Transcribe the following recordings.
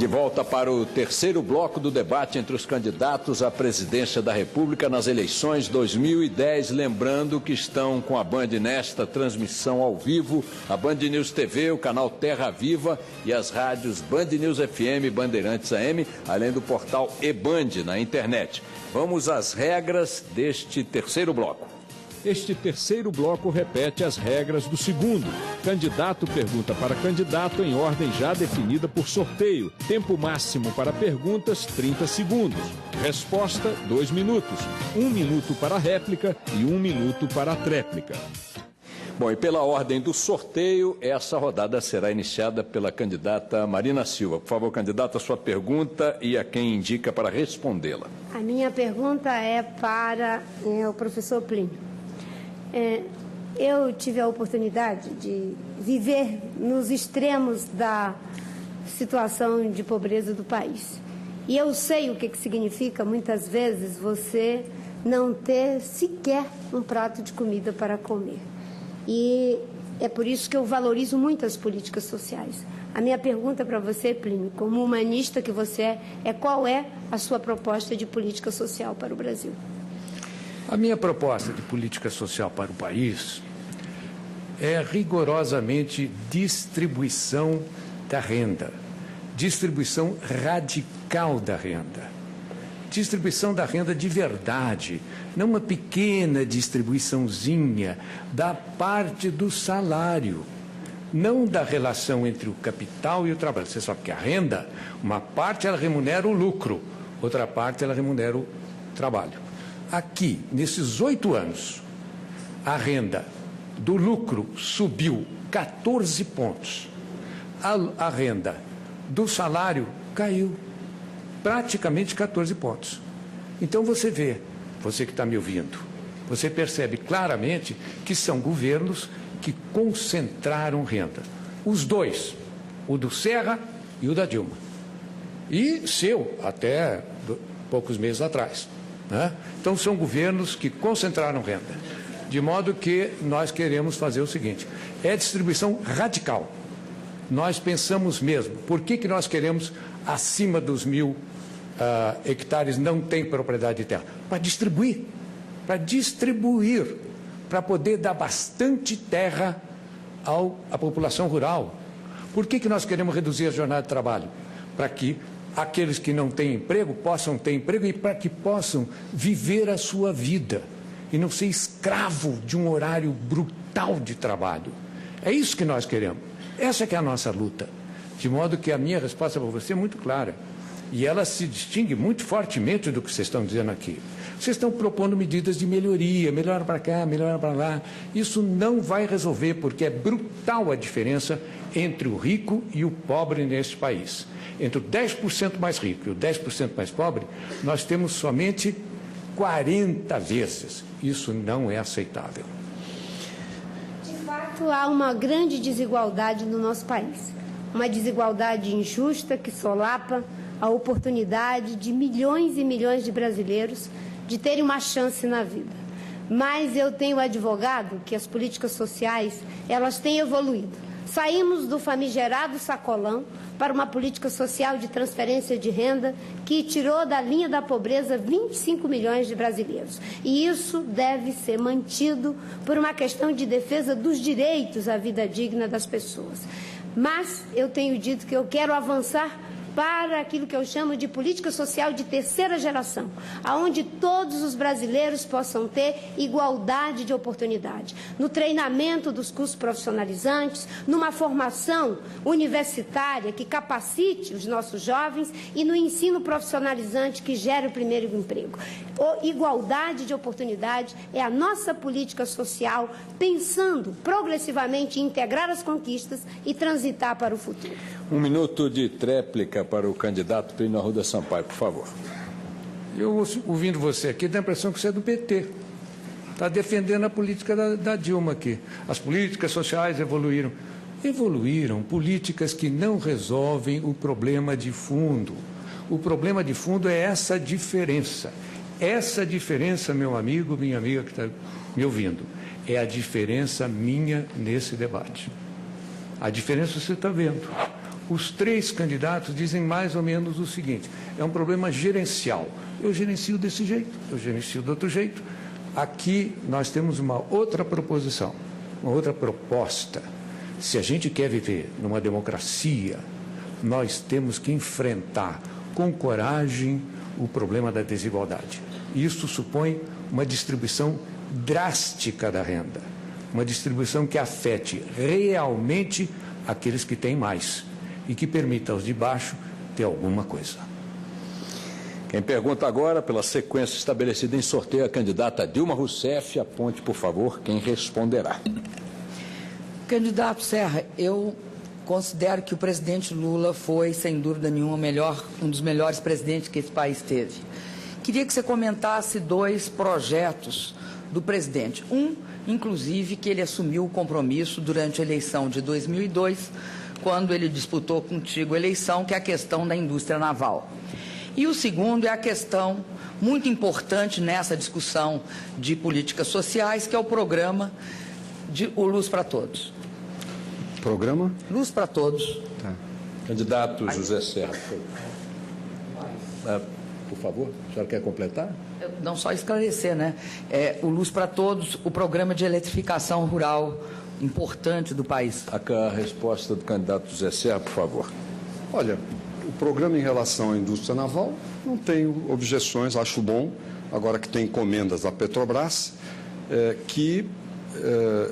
De volta para o terceiro bloco do debate entre os candidatos à presidência da República nas eleições 2010. Lembrando que estão com a Band nesta transmissão ao vivo, a Band News TV, o canal Terra Viva e as rádios Band News FM, Bandeirantes AM, além do portal eBand na internet. Vamos às regras deste terceiro bloco. Este terceiro bloco repete as regras do segundo. Candidato pergunta para candidato em ordem já definida por sorteio. Tempo máximo para perguntas, 30 segundos. Resposta, 2 minutos. 1 minuto para a réplica e 1 minuto para a tréplica. Bom, e pela ordem do sorteio, essa rodada será iniciada pela candidata Marina Silva. Por favor, candidata, a sua pergunta e a quem indica para respondê-la. A minha pergunta é para o professor Plínio. Eu tive a oportunidade de viver nos extremos da situação de pobreza do país. E eu sei o que significa, muitas vezes, você não ter sequer um prato de comida para comer. E é por isso que eu valorizo muito as políticas sociais. A minha pergunta para você, Plínio, como humanista que você é qual é a sua proposta de política social para o Brasil? A minha proposta de política social para o país é rigorosamente distribuição da renda, distribuição radical da renda, distribuição da renda de verdade, não uma pequena distribuiçãozinha da parte do salário, não da relação entre o capital e o trabalho. Você sabe que a renda, uma parte ela remunera o lucro, outra parte ela remunera o trabalho. Aqui, nesses 8 anos, a renda do lucro subiu 14 pontos. A renda do salário caiu praticamente 14 pontos. Então você vê, você que está me ouvindo, você percebe claramente que são governos que concentraram renda. Os dois, o do Serra e o da Dilma. E seu, até poucos meses atrás. Então, são governos que concentraram renda, de modo que nós queremos fazer o seguinte, é distribuição radical. Nós pensamos mesmo, por que nós queremos acima dos 1.000 hectares não tem propriedade de terra? Para distribuir, para poder dar bastante terra à população rural. Por que nós queremos reduzir a jornada de trabalho? Para que aqueles que não têm emprego possam ter emprego e para que possam viver a sua vida e não ser escravo de um horário brutal de trabalho. É isso que nós queremos. Essa que é a nossa luta. De modo que a minha resposta para você é muito clara. E ela se distingue muito fortemente do que vocês estão dizendo aqui. Vocês estão propondo medidas de melhoria, melhora para cá, melhora para lá. Isso não vai resolver, porque é brutal a diferença entre o rico e o pobre nesse país. Entre o 10% mais rico e o 10% mais pobre, nós temos somente 40 vezes. Isso não é aceitável. De fato, há uma grande desigualdade no nosso país. Uma desigualdade injusta que solapa a oportunidade de milhões e milhões de brasileiros de terem uma chance na vida. Mas eu tenho advogado que as políticas sociais, elas têm evoluído. Saímos do famigerado sacolão para uma política social de transferência de renda que tirou da linha da pobreza 25 milhões de brasileiros. E isso deve ser mantido por uma questão de defesa dos direitos à vida digna das pessoas. Mas eu tenho dito que eu quero avançar para aquilo que eu chamo de política social de terceira geração, onde todos os brasileiros possam ter igualdade de oportunidade, no treinamento dos cursos profissionalizantes, numa formação universitária que capacite os nossos jovens e no ensino profissionalizante que gere o primeiro emprego. Igualdade de oportunidade é a nossa política social, pensando progressivamente em integrar as conquistas e transitar para o futuro. 1 minuto de tréplica para o candidato Plínio Arruda Sampaio, por favor. Eu, ouvindo você aqui, tenho a impressão que você é do PT. Está defendendo a política da Dilma aqui. As políticas sociais evoluíram. Evoluíram políticas que não resolvem o problema de fundo. O problema de fundo é essa diferença. Essa diferença, meu amigo, minha amiga que está me ouvindo, é a diferença minha nesse debate. A diferença você está vendo. Os 3 candidatos dizem mais ou menos o seguinte: é um problema gerencial. Eu gerencio desse jeito, eu gerencio do outro jeito. Aqui nós temos uma outra proposição, uma outra proposta. Se a gente quer viver numa democracia, nós temos que enfrentar com coragem o problema da desigualdade. Isso supõe uma distribuição drástica da renda, uma distribuição que afete realmente aqueles que têm mais e que permita aos de baixo ter alguma coisa. Quem pergunta agora, pela sequência estabelecida em sorteio, a candidata Dilma Rousseff. Aponte, por favor, quem responderá. Candidato Serra, eu considero que o presidente Lula foi, sem dúvida nenhuma, um dos melhores presidentes que esse país teve. Queria que você comentasse 2 projetos do presidente. Inclusive, que ele assumiu o compromisso durante a eleição de 2002, quando ele disputou contigo a eleição, que é a questão da indústria naval. E o segundo é a questão muito importante nessa discussão de políticas sociais, que é o programa O Luz para Todos. Programa? Luz para Todos. Tá. Candidato José Serra. Por favor, a senhora quer completar? Não só esclarecer, né? O Luz para Todos, o programa de eletrificação rural importante do país. A resposta do candidato José Serra, por favor. Olha, o programa em relação à indústria naval, não tenho objeções, acho bom, agora que tem encomendas da Petrobras, que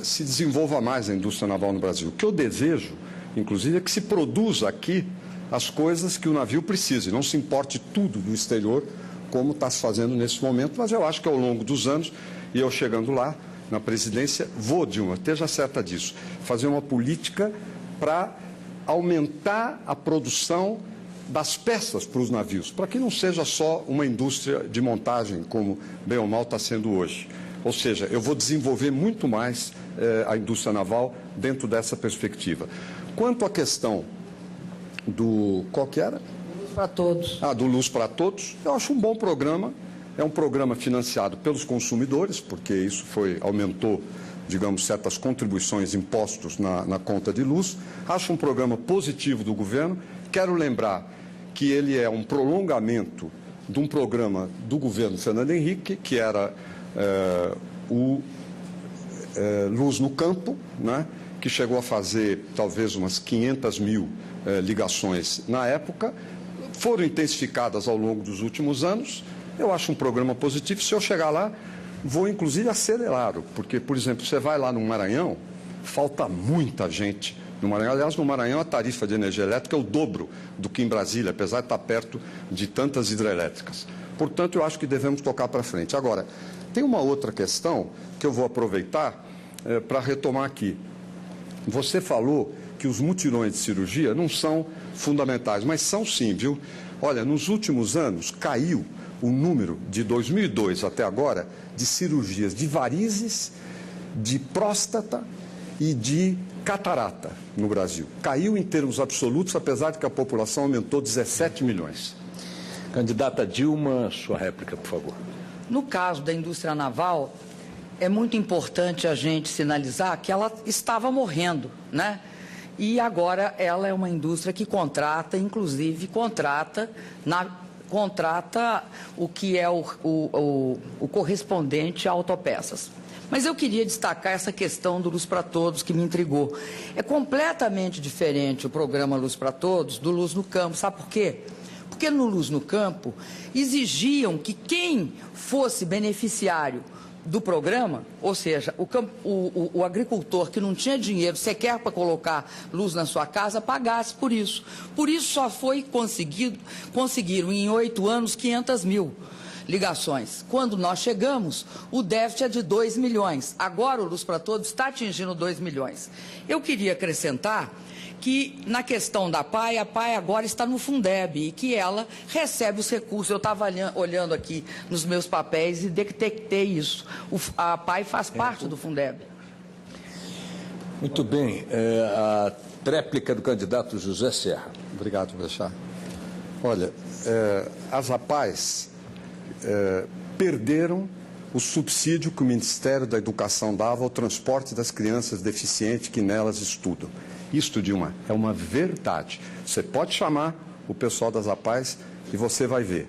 se desenvolva mais a indústria naval no Brasil. O que eu desejo, inclusive, é que se produza aqui as coisas que o navio precisa, e não se importe tudo do exterior, como está se fazendo nesse momento, mas eu acho que ao longo dos anos, e eu chegando lá na presidência, vou, Dilma, esteja certa disso, fazer uma política para aumentar a produção das peças para os navios, para que não seja só uma indústria de montagem, como bem ou mal está sendo hoje. Ou seja, eu vou desenvolver muito mais a indústria naval dentro dessa perspectiva. Quanto à questão do... Qual que era? Luz para Todos. Do Luz para Todos, eu acho um bom programa. É um programa financiado pelos consumidores, porque isso aumentou, digamos, certas contribuições, impostos na conta de luz. Acho um programa positivo do governo. Quero lembrar que ele é um prolongamento de um programa do governo Fernando Henrique, que era Luz no Campo, né, que chegou a fazer talvez umas 500 mil ligações na época. Foram intensificadas ao longo dos últimos anos. Eu acho um programa positivo. Se eu chegar lá, vou inclusive acelerá-lo, porque, por exemplo, você vai lá no Maranhão, falta muita gente no Maranhão. Aliás, no Maranhão a tarifa de energia elétrica é o dobro do que em Brasília, apesar de estar perto de tantas hidrelétricas. Portanto, eu acho que devemos tocar para frente. Agora, tem uma outra questão que eu vou aproveitar para retomar aqui. Você falou que os mutirões de cirurgia não são fundamentais, mas são sim, viu? Olha, nos últimos anos caiu o número de 2002 até agora de cirurgias de varizes, de próstata e de catarata no Brasil. Caiu em termos absolutos, apesar de que a população aumentou 17 milhões. Candidata Dilma, sua réplica, por favor. No caso da indústria naval, é muito importante a gente sinalizar que ela estava morrendo, né? E agora ela é uma indústria que contrata, inclusive contrata o que é o correspondente a autopeças. Mas eu queria destacar essa questão do Luz para Todos, que me intrigou. É completamente diferente o programa Luz para Todos do Luz no Campo. Sabe por quê? Porque no Luz no Campo exigiam que quem fosse beneficiário do programa, ou seja, o agricultor que não tinha dinheiro sequer para colocar luz na sua casa, pagasse por isso. Por isso só foi conseguiram em 8 anos 500 mil ligações. Quando nós chegamos, o déficit é de 2 milhões. Agora o Luz para Todos está atingindo 2 milhões. Eu queria acrescentar que na questão da PAI, a PAI agora está no Fundeb e que ela recebe os recursos. Eu estava olhando aqui nos meus papéis e detectei isso. A PAI faz parte do Fundeb. Muito bem. A tréplica do candidato José Serra. Obrigado, Brechá. Olha, as APAES perderam o subsídio que o Ministério da Educação dava ao transporte das crianças deficientes que nelas estudam. Isto, Dilma, é uma verdade. Você pode chamar o pessoal das APAES e você vai ver.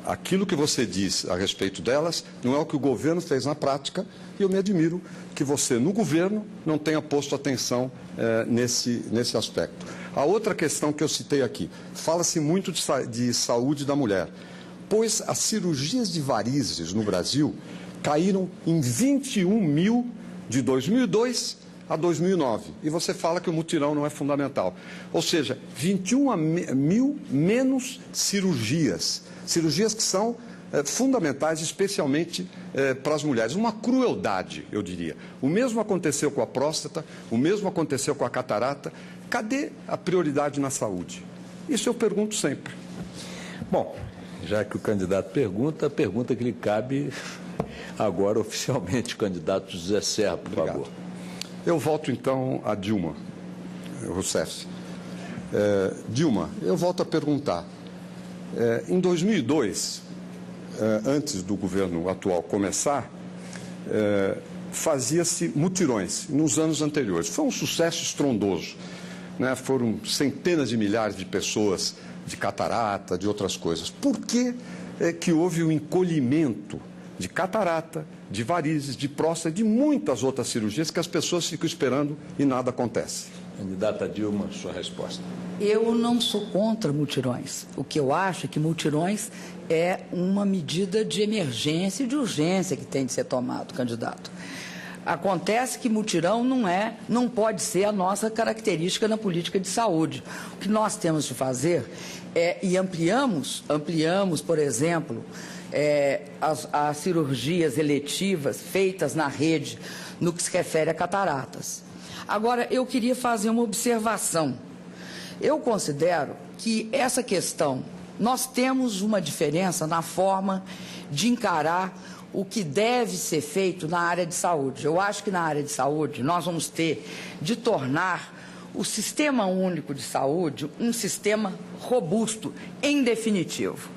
Aquilo que você diz a respeito delas não é o que o governo fez na prática, e eu me admiro que você, no governo, não tenha posto atenção nesse aspecto. A outra questão que eu citei aqui, fala-se muito de saúde da mulher, pois as cirurgias de varizes no Brasil caíram em 21 mil de 2002 a 2009. E você fala que o mutirão não é fundamental. Ou seja, 21 mil menos cirurgias. Cirurgias que são fundamentais, especialmente para as mulheres. Uma crueldade, eu diria. O mesmo aconteceu com a próstata, o mesmo aconteceu com a catarata. Cadê a prioridade na saúde? Isso eu pergunto sempre. Bom, já que o candidato pergunta, a pergunta que lhe cabe agora oficialmente, o candidato José Serra, por favor. Eu volto então a Dilma Rousseff. Dilma, eu volto a perguntar. Em 2002, antes do governo atual começar, fazia-se mutirões nos anos anteriores. Foi um sucesso estrondoso, né? Foram centenas de milhares de pessoas de catarata, de outras coisas. Por que que houve o encolhimento de catarata, de varizes, de próstata, de muitas outras cirurgias que as pessoas ficam esperando e nada acontece? Candidata Dilma, sua resposta. Eu não sou contra mutirões. O que eu acho é que mutirões é uma medida de emergência e de urgência que tem de ser tomado, candidato. Acontece que mutirão não pode ser a nossa característica na política de saúde. O que nós temos de fazer e ampliamos, por exemplo, as cirurgias eletivas feitas na rede no que se refere a cataratas. Agora, eu queria fazer uma observação. Eu considero que essa questão, nós temos uma diferença na forma de encarar o que deve ser feito na área de saúde. Eu acho que na área de saúde nós vamos ter de tornar o Sistema Único de Saúde um sistema robusto, em definitivo.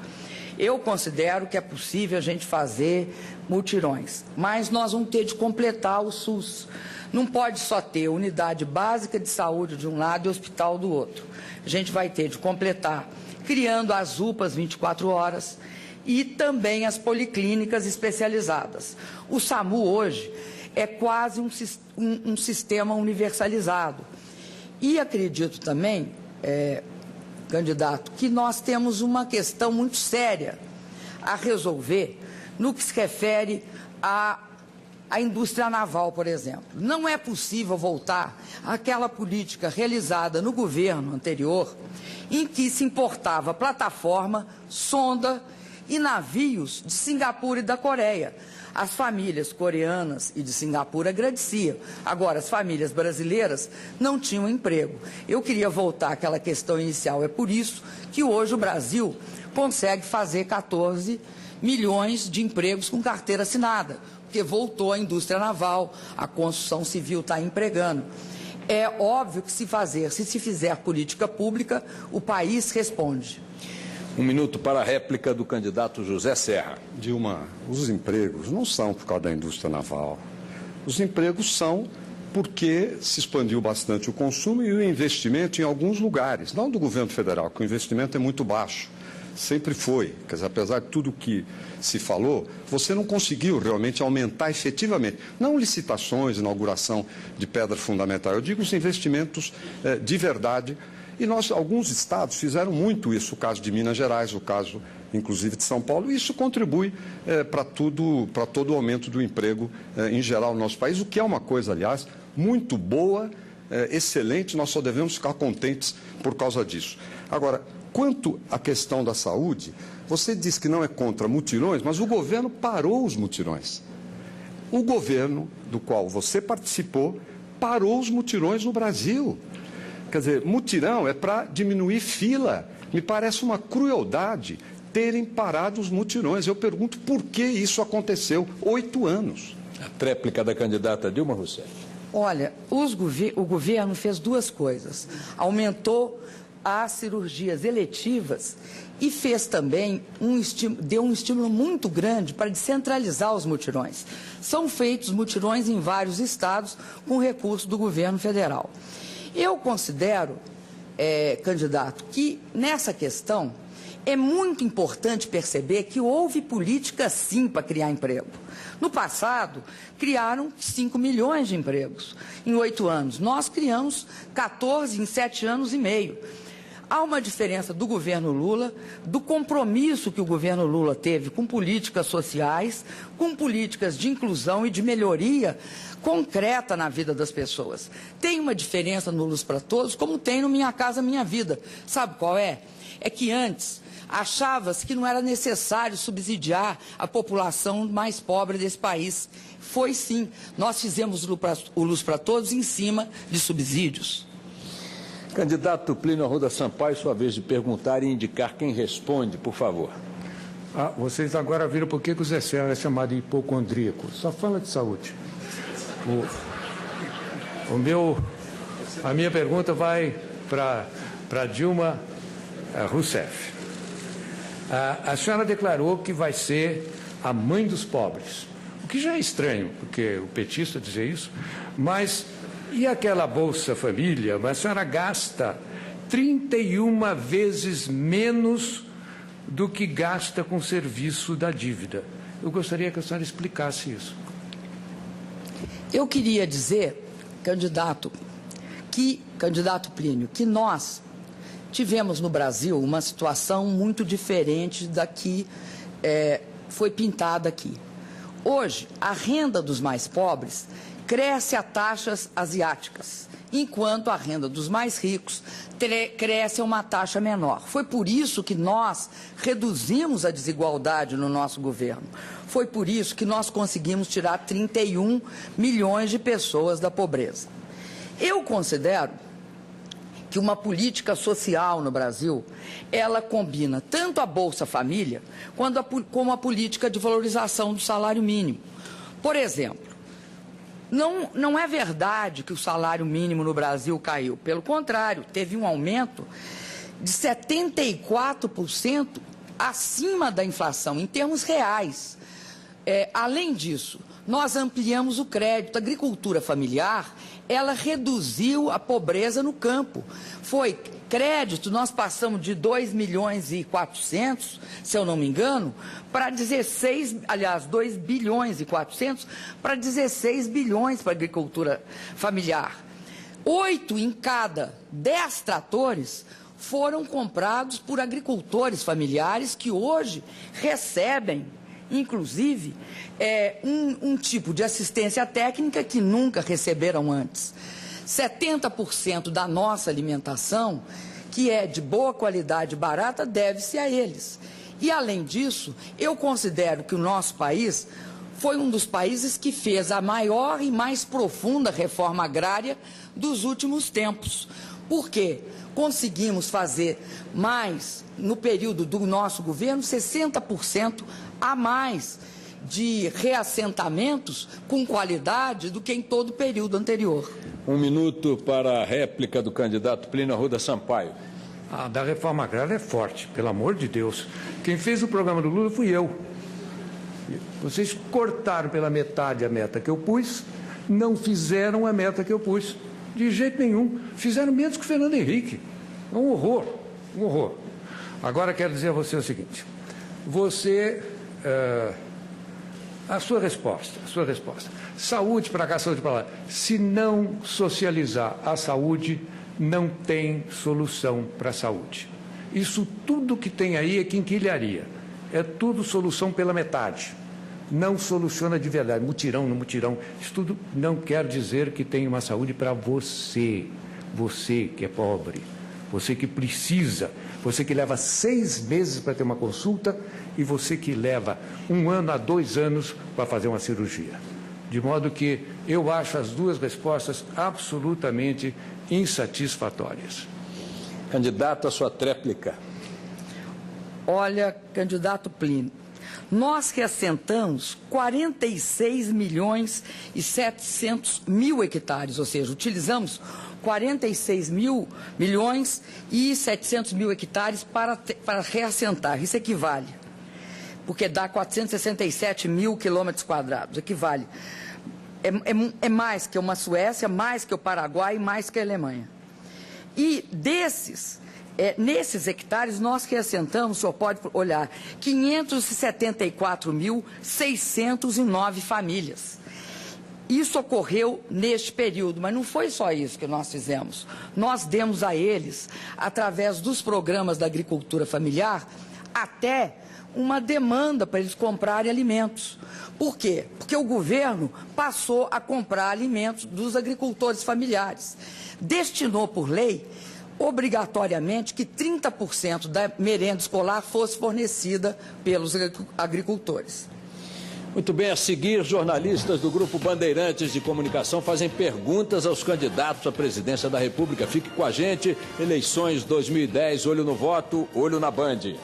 Eu considero que é possível a gente fazer mutirões, mas nós vamos ter de completar o SUS. Não pode só ter unidade básica de saúde de um lado e hospital do outro. A gente vai ter de completar, criando as UPAs 24 horas e também as policlínicas especializadas. O SAMU hoje é quase um sistema universalizado. E acredito também, candidato, que nós temos uma questão muito séria a resolver no que se refere à indústria naval, por exemplo. Não é possível voltar àquela política realizada no governo anterior, em que se importava plataforma, sonda e navios de Singapura e da Coreia. As famílias coreanas e de Singapura agradeciam. Agora, as famílias brasileiras não tinham emprego. Eu queria voltar àquela questão inicial. É por isso que hoje o Brasil consegue fazer 14 milhões de empregos com carteira assinada, porque voltou a indústria naval, a construção civil está empregando. É óbvio que se fizer política pública, o país responde. 1 minuto para a réplica do candidato José Serra. Dilma, os empregos não são por causa da indústria naval. Os empregos são porque se expandiu bastante o consumo e o investimento em alguns lugares, não do governo federal, que o investimento é muito baixo. Sempre foi. Quer dizer, apesar de tudo que se falou, você não conseguiu realmente aumentar efetivamente. Não licitações, inauguração de pedra fundamental. Eu digo os investimentos de verdade. E alguns estados fizeram muito isso, o caso de Minas Gerais, o caso, inclusive, de São Paulo, e isso contribui para todo o aumento do emprego em geral no nosso país, o que é uma coisa, aliás, muito boa, excelente, nós só devemos ficar contentes por causa disso. Agora, quanto à questão da saúde, você diz que não é contra mutirões, mas o governo parou os mutirões. O governo do qual você participou parou os mutirões no Brasil. Quer dizer, mutirão é para diminuir fila. Me parece uma crueldade terem parado os mutirões. Eu pergunto por que isso aconteceu. 8 anos. A tréplica da candidata Dilma Rousseff. Olha, o governo fez 2 coisas. Aumentou as cirurgias eletivas e fez também deu um estímulo muito grande para descentralizar os mutirões. São feitos mutirões em vários estados com recurso do governo federal. Eu considero, candidato, que nessa questão é muito importante perceber que houve política, sim, para criar emprego. No passado, criaram 5 milhões de empregos em 8 anos. Nós criamos 14 em 7 anos e meio. Há uma diferença do governo Lula, do compromisso que o governo Lula teve com políticas sociais, com políticas de inclusão e de melhoria concreta na vida das pessoas. Tem uma diferença no Luz para Todos, como tem no Minha Casa Minha Vida. Sabe qual é? É que antes achava-se que não era necessário subsidiar a população mais pobre desse país. Foi sim. Nós fizemos o Luz para Todos em cima de subsídios. Candidato Plínio Arruda Sampaio, sua vez de perguntar e indicar quem responde, por favor. Vocês agora viram por que o Zé Serra é chamado de hipocondríaco. Só fala de saúde. A minha pergunta vai para Dilma Rousseff. A senhora declarou que vai ser a mãe dos pobres, o que já é estranho, porque o petista dizia isso, mas e aquela Bolsa Família? A senhora gasta 31 vezes menos do que gasta com o serviço da dívida. Eu gostaria que a senhora explicasse isso. Eu queria dizer, candidato Plínio, que nós tivemos no Brasil uma situação muito diferente da que foi pintada aqui. Hoje, a renda dos mais pobres cresce a taxas asiáticas, enquanto a renda dos mais ricos cresce a uma taxa menor. Foi por isso que nós reduzimos a desigualdade no nosso governo. Foi por isso que nós conseguimos tirar 31 milhões de pessoas da pobreza. Eu considero que uma política social no Brasil, ela combina tanto a Bolsa Família como a política de valorização do salário mínimo. Por exemplo, não é verdade que o salário mínimo no Brasil caiu. Pelo contrário, teve um aumento de 74% acima da inflação, em termos reais. Além disso, nós ampliamos o crédito. A agricultura familiar, ela reduziu a pobreza no campo. Foi crédito, nós passamos de 2 milhões e 400, se eu não me engano, para 2 bilhões e 400 para 16 bilhões para a agricultura familiar. 8 em cada 10 tratores foram comprados por agricultores familiares que hoje recebem, inclusive, um tipo de assistência técnica que nunca receberam antes. 70% da nossa alimentação, que é de boa qualidade e barata, deve-se a eles. E, além disso, eu considero que o nosso país foi um dos países que fez a maior e mais profunda reforma agrária dos últimos tempos. Por quê? Conseguimos fazer mais, no período do nosso governo, 60% a mais de reassentamentos com qualidade do que em todo o período anterior. 1 minuto para a réplica do candidato Plínio Arruda Sampaio. Da reforma agrária é forte, pelo amor de Deus. Quem fez o programa do Lula fui eu. Vocês cortaram pela metade a meta que eu pus, não fizeram a meta que eu pus. De jeito nenhum. Fizeram menos que o Fernando Henrique. É um horror, um horror. Agora quero dizer a você o seguinte. A sua resposta. Saúde para cá, saúde para lá. Se não socializar a saúde, não tem solução para a saúde. Isso tudo que tem aí é quinquilharia. É tudo solução pela metade. Não soluciona de verdade. Mutirão no mutirão. Isso tudo não quer dizer que tem uma saúde para você. Você que é pobre. Você que precisa. Você que leva 6 meses para ter uma consulta e você que leva 1 ano a 2 anos para fazer uma cirurgia. De modo que eu acho as duas respostas absolutamente insatisfatórias. Candidato, a sua tréplica. Olha, candidato Plínio, nós reassentamos 46 milhões e 700 mil hectares, ou seja, utilizamos 46 milhões e 700 mil hectares para reassentar. Isso equivale, porque dá 467 mil quilômetros quadrados, equivale. É mais que uma Suécia, mais que o Paraguai e mais que a Alemanha. E nesses hectares, nós acrescentamos, o senhor pode olhar, 574.609 famílias. Isso ocorreu neste período, mas não foi só isso que nós fizemos. Nós demos a eles, através dos programas da agricultura familiar, até uma demanda para eles comprarem alimentos. Por quê? Porque o governo passou a comprar alimentos dos agricultores familiares. Destinou por lei, obrigatoriamente, que 30% da merenda escolar fosse fornecida pelos agricultores. Muito bem, a seguir, jornalistas do Grupo Bandeirantes de Comunicação fazem perguntas aos candidatos à presidência da República. Fique com a gente, eleições 2010, olho no voto, olho na Band.